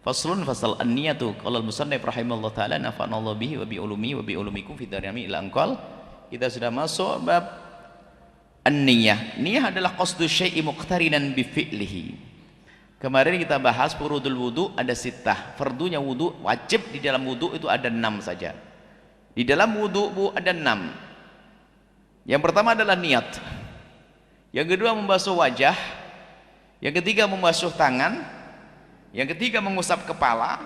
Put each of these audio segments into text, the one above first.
Faslun fasal an-niyatu qala al-musannif rahimallahu taala nafa'anallahu bihi wa bi ulumi wa bi ulumikum fid darami ila anqal. Kita sudah masuk bab an-niyah. Niyah adalah qasdu syai'i muqtarinan bi fi'lihi. Kemarin kita bahas furudul wudu ada sittah. Fardunya wudu, wajib di dalam wudu itu ada 6 saja. Di dalam wudu Bu ada 6. Yang pertama adalah niat. Yang kedua membasuh wajah. Yang ketiga membasuh tangan. Yang ketiga mengusap kepala.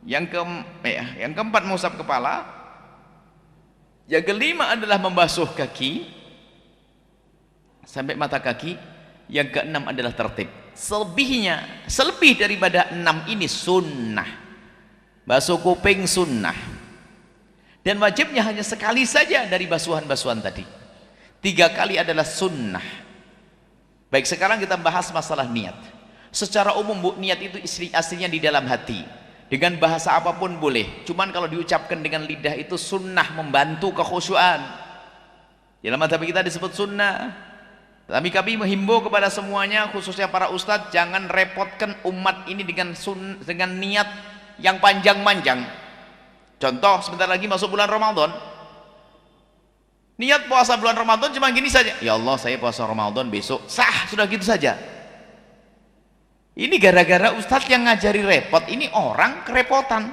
Yang keempat mengusap kepala. Yang kelima adalah membasuh kaki sampai mata kaki. Yang keenam adalah tertib. Selebih daripada 6 ini sunnah. Basuh kuping sunnah. Dan wajibnya hanya sekali saja dari basuhan-basuhan tadi. 3 kali adalah sunnah. Baik, sekarang kita bahas masalah niat. Secara umum Bu, niat itu aslinya di dalam hati. Dengan bahasa apapun boleh. Cuman kalau diucapkan dengan lidah itu sunnah, membantu kekhusyuan. Dalam madhab kita disebut sunnah. Tapi kami menghimbau kepada semuanya, khususnya para ustadz, jangan repotkan umat ini dengan niat yang panjang-panjang. Contoh, sebentar lagi masuk bulan Ramadan. Niat puasa bulan Ramadan cuma gini saja. Ya Allah, saya puasa Ramadan besok. Sah, sudah gitu saja. Ini gara-gara ustadz yang ngajari repot, ini orang kerepotan.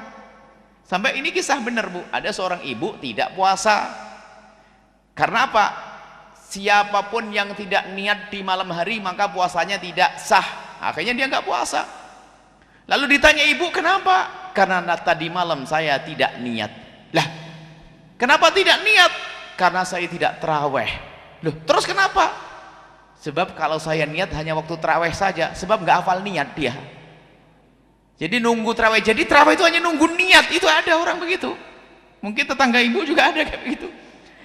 Sampai ini kisah benar Bu, ada seorang ibu tidak puasa. Karena apa? Siapapun yang tidak niat di malam hari maka puasanya tidak sah. Akhirnya dia nggak puasa. Lalu ditanya ibu, kenapa? Karena tadi malam saya tidak niat. Lah, kenapa tidak niat? Karena saya tidak terawih. Loh, terus kenapa? Sebab kalau saya niat hanya waktu terawih saja. Sebab nggak hafal niat dia. Jadi nunggu terawih. Jadi terawih itu hanya nunggu niat. Itu ada orang begitu. Mungkin tetangga ibu juga ada kayak begitu.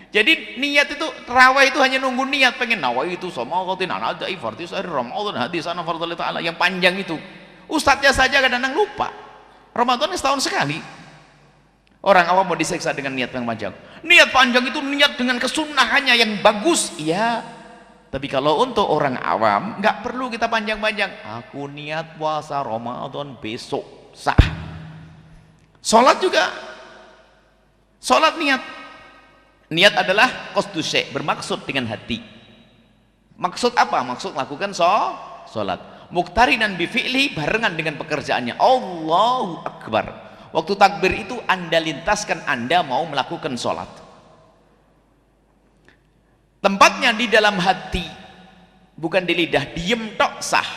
Jadi niat itu, terawih itu hanya nunggu niat. Pengen nawaitu samawati nanadai fartis ari Ramadan hadis ana fardhu ta'ala. Yang panjang itu. Ustadznya saja kadang-kadang lupa. Ramadan setahun sekali. Orang awam mau disiksa dengan niat yang panjang. Niat panjang itu niat dengan kesunahannya yang bagus. Iya. Tapi kalau untuk orang awam nggak perlu kita panjang-panjang. Aku niat puasa Ramadan besok, sah. Sholat juga. Sholat niat. Niat adalah qasdu syai', bermaksud dengan hati. Maksud apa? Maksud lakukan sholat. Muqtarinan bi fi'li, barengan dengan pekerjaannya. Allahu Akbar. Waktu takbir itu Anda lintaskan Anda mau melakukan sholat. Tempatnya di dalam hati, bukan di lidah. Diem tok sah.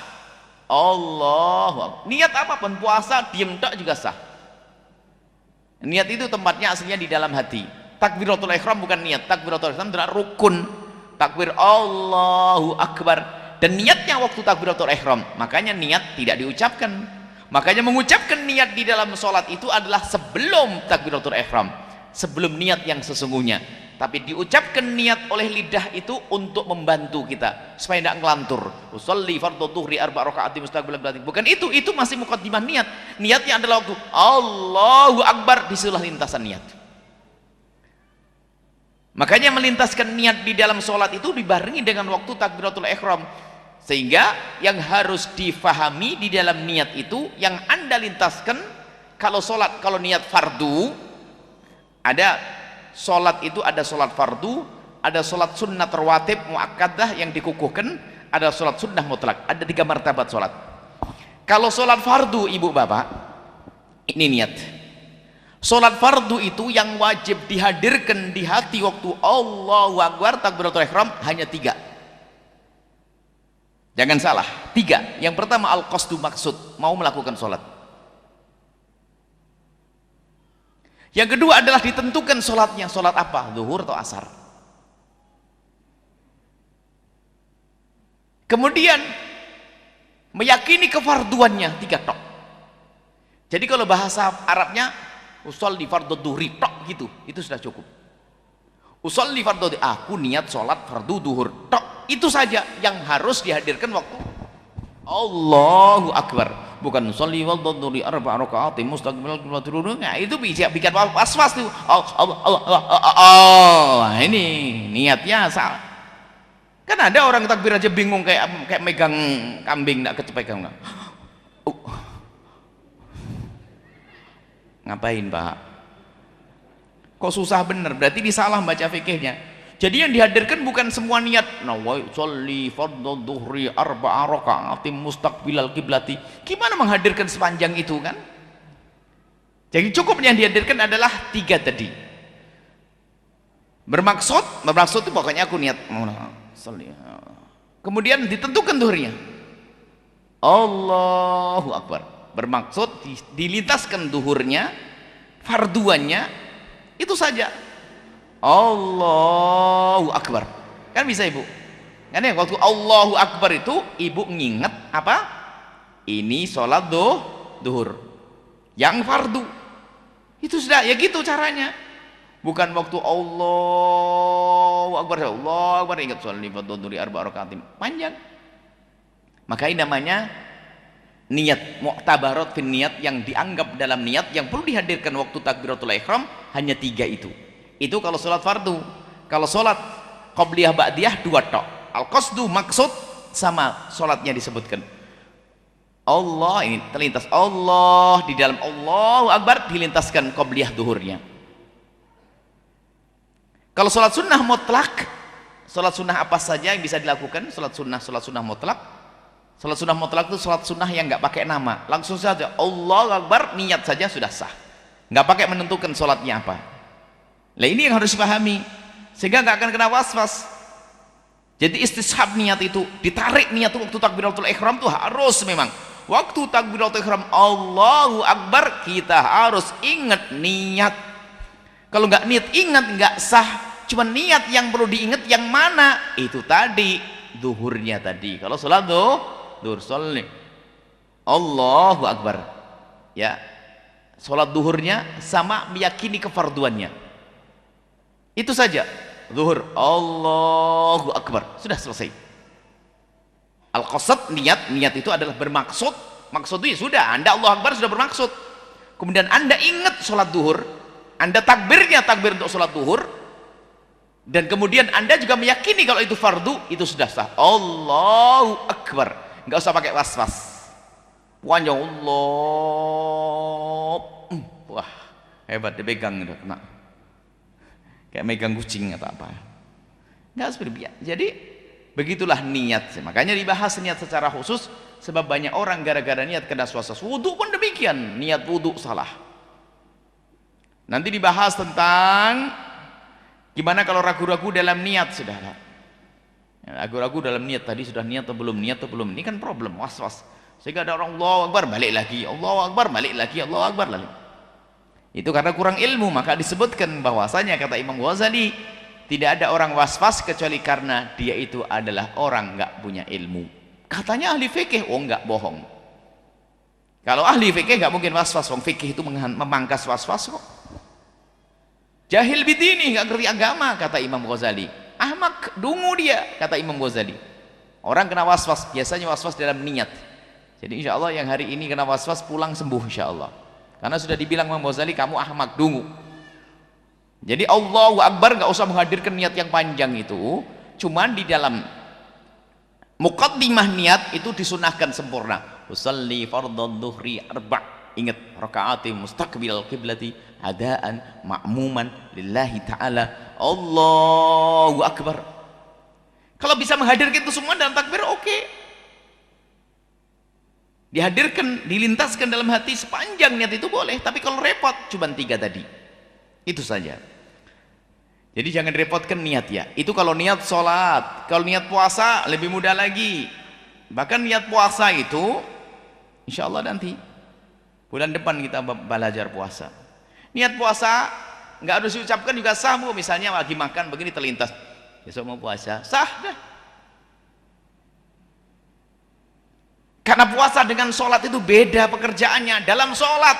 Allah. Niat apapun, puasa diem tok juga sah. Niat itu tempatnya aslinya di dalam hati. Takbiratul ihram bukan niat. Takbiratul ihram adalah rukun. Takbir Allahu Akbar. Dan niatnya waktu takbiratul ihram. Makanya niat tidak diucapkan. Makanya mengucapkan niat di dalam sholat itu adalah sebelum takbiratul ihram. Sebelum niat yang sesungguhnya. Tapi diucapkan niat oleh lidah itu untuk membantu kita supaya tidak ngelantur. Usolli fardhu dhuhri 4 rakaat mustaqbilan qiblat. Bukan itu masih muqaddimah niat. Niatnya adalah waktu Allahu Akbar, disitulah lintasan niat. Makanya melintaskan niat di dalam sholat itu dibarengi dengan waktu takbiratul ihram. Sehingga yang harus difahami di dalam niat itu yang Anda lintaskan. Kalau sholat, kalau niat fardu, ada sholat itu ada sholat fardu, ada sholat sunnah rawatib muakkadah yang dikukuhkan, ada sholat sunnah mutlak. Ada 3 martabat sholat. Kalau sholat fardu ibu bapak, ini niat. Sholat fardu itu yang wajib dihadirkan di hati waktu Allahu Akbar takbiratul ihram hanya 3. Jangan salah, 3. Yang pertama al-qasdu, maksud, mau melakukan sholat. Yang kedua adalah ditentukan sholatnya. Sholat apa? Zuhur atau asar? Kemudian meyakini kefarduannya 3 tok. Jadi kalau bahasa Arabnya usolli fardhu dhuhri tok gitu, itu sudah cukup. Usolli fardhu, aku niat sholat fardu duhur tok. Itu saja yang harus dihadirkan waktu Allahu Akbar. Bukan sholli fardhu dhuhri 4 rakaat mustaqbilan qiblat. Nah, itu bisa bikin was-was tuh. Ini niatnya salah. Kan ada orang takbir aja bingung kayak megang kambing enggak kepegang. Ngapain Pak? Kok susah bener? Berarti disalah baca fikihnya. Jadi yang dihadirkan bukan semua niat. Nawaitu sholli fardhu dhuhri arba'a raka'atin mustaqbilal qiblati. Gimana menghadirkan sepanjang itu kan? Jadi cukup yang dihadirkan adalah 3 tadi. Bermaksud itu pokoknya aku niat sholli. Kemudian ditentukan zuhurnya. Allahu Akbar. Bermaksud dilintaskan zuhurnya, farduannya, itu saja. Allahu Akbar. Kan bisa Ibu? Kan ya waktu Allahu Akbar itu Ibu nginget apa? Ini sholat zuhur yang fardu. Itu sudah, ya gitu caranya. Bukan waktu Allahu Akbar ingat sholat fardhu arba'a rakaatin. Panjang. Maka ini namanya niat, mu'tabarat fin niat, yang dianggap dalam niat yang perlu dihadirkan waktu takbiratul ihram hanya 3 itu. Itu kalau sholat fardu. Kalau sholat qobliyah ba'diyah 2 tok. Al-qasdu maksud sama sholatnya disebutkan. Allah ini terlintas Allah di dalam Allahu Akbar dilintaskan qobliyah duhurnya. Kalau sholat sunnah mutlak, sholat sunnah apa saja yang bisa dilakukan? Sholat sunnah mutlak. Sholat sunnah mutlak itu sholat sunnah yang nggak pakai nama, langsung saja Allahu Akbar, niat saja sudah sah, nggak pakai menentukan sholatnya apa. Nah ini yang harus dipahami sehingga nggak akan kena was-was. Jadi istishab niat itu, ditarik niat itu waktu takbiratul ihram itu harus memang waktu takbiratul ihram Allahu Akbar kita harus ingat niat. Kalau nggak niat ingat nggak sah. Cuma niat yang perlu diingat yang mana? Itu tadi zuhurnya tadi. Kalau sholat zuhur sholli Allahu Akbar, ya sholat zuhurnya sama meyakini kefarduannya. Itu saja. Zuhur Allahu Akbar, sudah selesai. Al-qasad niat itu adalah bermaksud. Maksud itu sudah, Anda Allahu Akbar sudah bermaksud. Kemudian Anda ingat sholat zuhur, Anda takbir untuk sholat zuhur, dan kemudian Anda juga meyakini kalau itu fardu, itu sudah sah. Allahu Akbar, nggak usah pakai was-was. Panjang Allah, wah hebat, dipegang udah kena kayak megang kucing atau apa. Nggak harus berbiak. Jadi begitulah niat. Makanya dibahas niat secara khusus, sebab banyak orang gara-gara niat kena was-was. Wudu pun demikian, niat wudu salah. Nanti dibahas tentang gimana kalau ragu-ragu dalam niat, saudara. Ragu-ragu dalam niat, tadi sudah niat atau belum, ini kan problem, was-was. Sehingga ada orang Allahu Akbar balik lagi, Allahu Akbar balik lagi, Allahu Akbar lagi. Itu karena kurang ilmu. Maka disebutkan bahwasanya kata Imam Ghazali, tidak ada orang was-was kecuali karena dia itu adalah orang nggak punya ilmu. Katanya ahli fikih, oh nggak, bohong. Kalau ahli fikih nggak mungkin was-was, wong fikih itu memangkas was-was kok. Jahil bidini, nggak ngerti agama, kata Imam Ghazali. Ahmak, dungu dia, kata Imam Ghazali. Orang kena was-was, biasanya was-was dalam niat. Jadi insya Allah yang hari ini kena was-was pulang sembuh insya Allah. Karena sudah dibilang Imam Ghazali, kamu ahmak, dungu. Jadi Allahu Akbar nggak usah menghadirkan niat yang panjang itu. Cuman di dalam muqaddimah niat itu disunahkan sempurna. Usalli fardhu dhuhri arba'. Ingat, rakaati mustaqbilal qiblati hadaan ma'muman lillahi ta'ala Allahu Akbar. Kalau bisa menghadirkan itu semua dalam takbir, oke. Dihadirkan, dilintaskan dalam hati sepanjang niat itu boleh. Tapi kalau repot, cuma 3 tadi. Itu saja. Jadi jangan repotkan niat ya. Itu kalau niat sholat. Kalau niat puasa lebih mudah lagi. Bahkan niat puasa itu insya Allah nanti bulan depan kita belajar puasa. Niat puasa nggak harus diucapkan juga sah, Bu. Misalnya lagi makan begini terlintas, besok mau puasa, sah dah. Karena puasa dengan sholat itu beda pekerjaannya. Dalam sholat,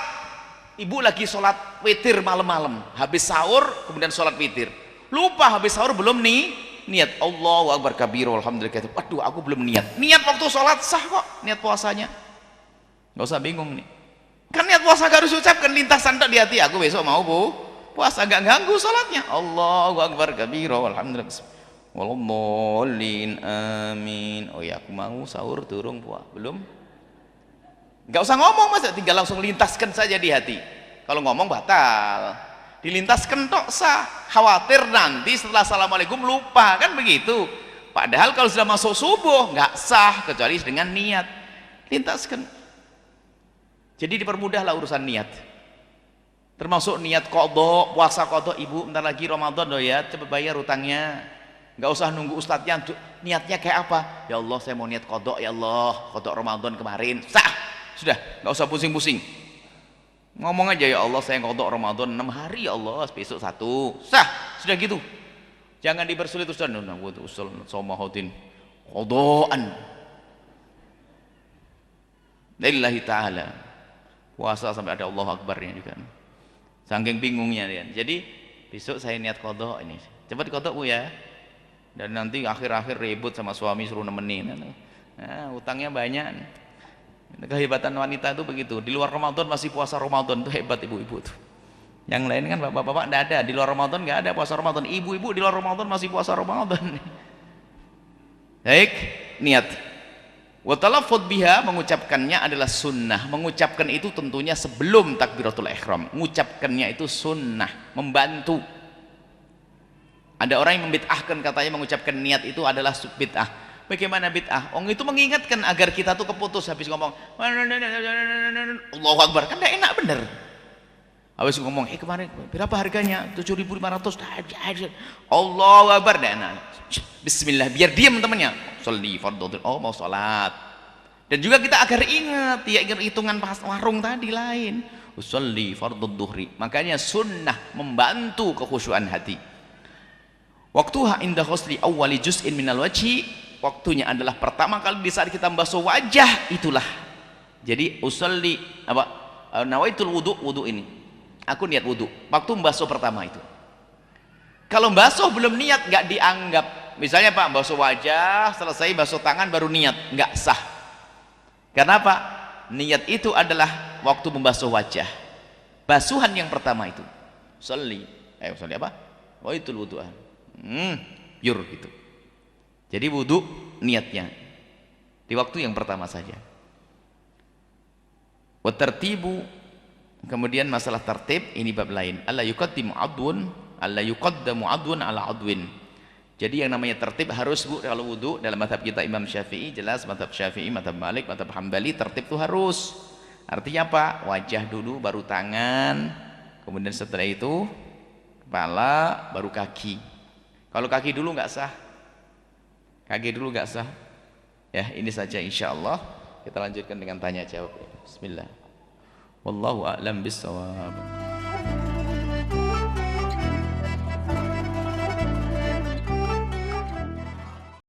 ibu lagi sholat witir malam-malam, habis sahur kemudian sholat witir, lupa habis sahur belum nih niat Allahu Akbar kabir alhamdulillah. Waduh, aku belum niat. Niat waktu sholat sah kok, niat puasanya. Nggak usah bingung nih. Kan niat puasa gak harus ucapkan, lintasan tak di hati, aku besok mau puasa, gak ganggu sholatnya. Allahu Akbar kabir alhamdulillah. Walaupun amin. Oh ya, aku mau sahur turung puas belum. Nggak usah ngomong, masa tinggal langsung lintaskan saja di hati. Kalau ngomong batal. Dilintaskan tok sah. Khawatir nanti setelah assalamualaikum lupa, kan begitu. Padahal kalau sudah masuk subuh nggak sah kecuali dengan niat. Lintaskan. Jadi dipermudahlah urusan niat. Termasuk niat qadha, puasa qadha, ibu bentar lagi Ramadan loh ya, cepat bayar utangnya. Nggak usah nunggu ustadznya, niatnya kayak apa? Ya Allah saya mau niat qadha, ya Allah qadha Ramadan kemarin, sah, sudah, nggak usah pusing-pusing. Ngomong aja, ya Allah saya qadha Ramadan 6 hari, ya Allah besok 1, sah, sudah gitu. Jangan dipersulit ustaz, usul somahotin qadhaan lillahi ta'ala, puasa sampai ada Allahu Akbarnya juga. Saking bingungnya dia. Jadi besok saya niat qadha ini. Cepat qadha Bu ya. Dan nanti akhir-akhir ribut sama suami suruh nemenin. Nah, utangnya banyak. Kehebatan wanita itu begitu. Di luar Ramadan masih puasa Ramadan, itu hebat ibu-ibu tuh. Yang lain kan bapak-bapak enggak ada. Di luar Ramadan enggak ada puasa Ramadan. Ibu-ibu di luar Ramadan masih puasa Ramadan. Baik, niat. Wa talaffuz biha, mengucapkannya adalah sunnah. Mengucapkan itu tentunya sebelum takbiratul ihram. Mengucapkannya itu sunnah, membantu. Ada orang yang membid'ahkan, katanya mengucapkan niat itu adalah bid'ah. Bagaimana bid'ah? Itu mengingatkan agar kita tuh keputus habis ngomong Allahu Akbar, kan enggak enak bener. Habis ngomong, kemarin berapa harganya? 7.500. Allahu Akbar, enggak enak. Bismillah, biar diam temannya. Sholli fardhu, oh mau sholat. Dan juga kita agar ingat, ya ingat hitungan pas warung tadi lain. Sholli fardhu dhuhri. Makanya sunnah membantu kekhusyuan hati. Waktuha inda ghusli awwali juz'in minal wajhi, waktunya adalah pertama kali di saat kita membasuh wajah, itulah. Jadi usolli apa? Nawaitul wudu ini. Aku niat wudu. Waktu membasuh pertama itu. Kalau membasuh belum niat nggak dianggap. Misalnya Pak, basuh wajah, selesai basuh tangan baru niat, nggak sah. Kenapa? Niat itu adalah waktu membasuh wajah. Basuhan yang pertama itu. Sholli apa? Nawaitul wudu'an. Pure gitu. Jadi wudu niatnya di waktu yang pertama saja. Wa tartibu, kemudian masalah tertib ini bab lain. Alla yuqaddamu adwun ala adwin. Jadi yang namanya tertib harus Bu, kalau wudu dalam mazhab kita Imam Syafi'i jelas, mazhab Syafi'i, mazhab Malik, mazhab Hambali, tertib itu harus. Artinya apa? Wajah dulu baru tangan, kemudian setelah itu kepala, baru kaki. Kalau kaki dulu nggak sah. Kaki dulu nggak sah. Ya, ini saja insyaallah. Kita lanjutkan dengan tanya jawab. Bismillah. Wallahu a'lam bissawab.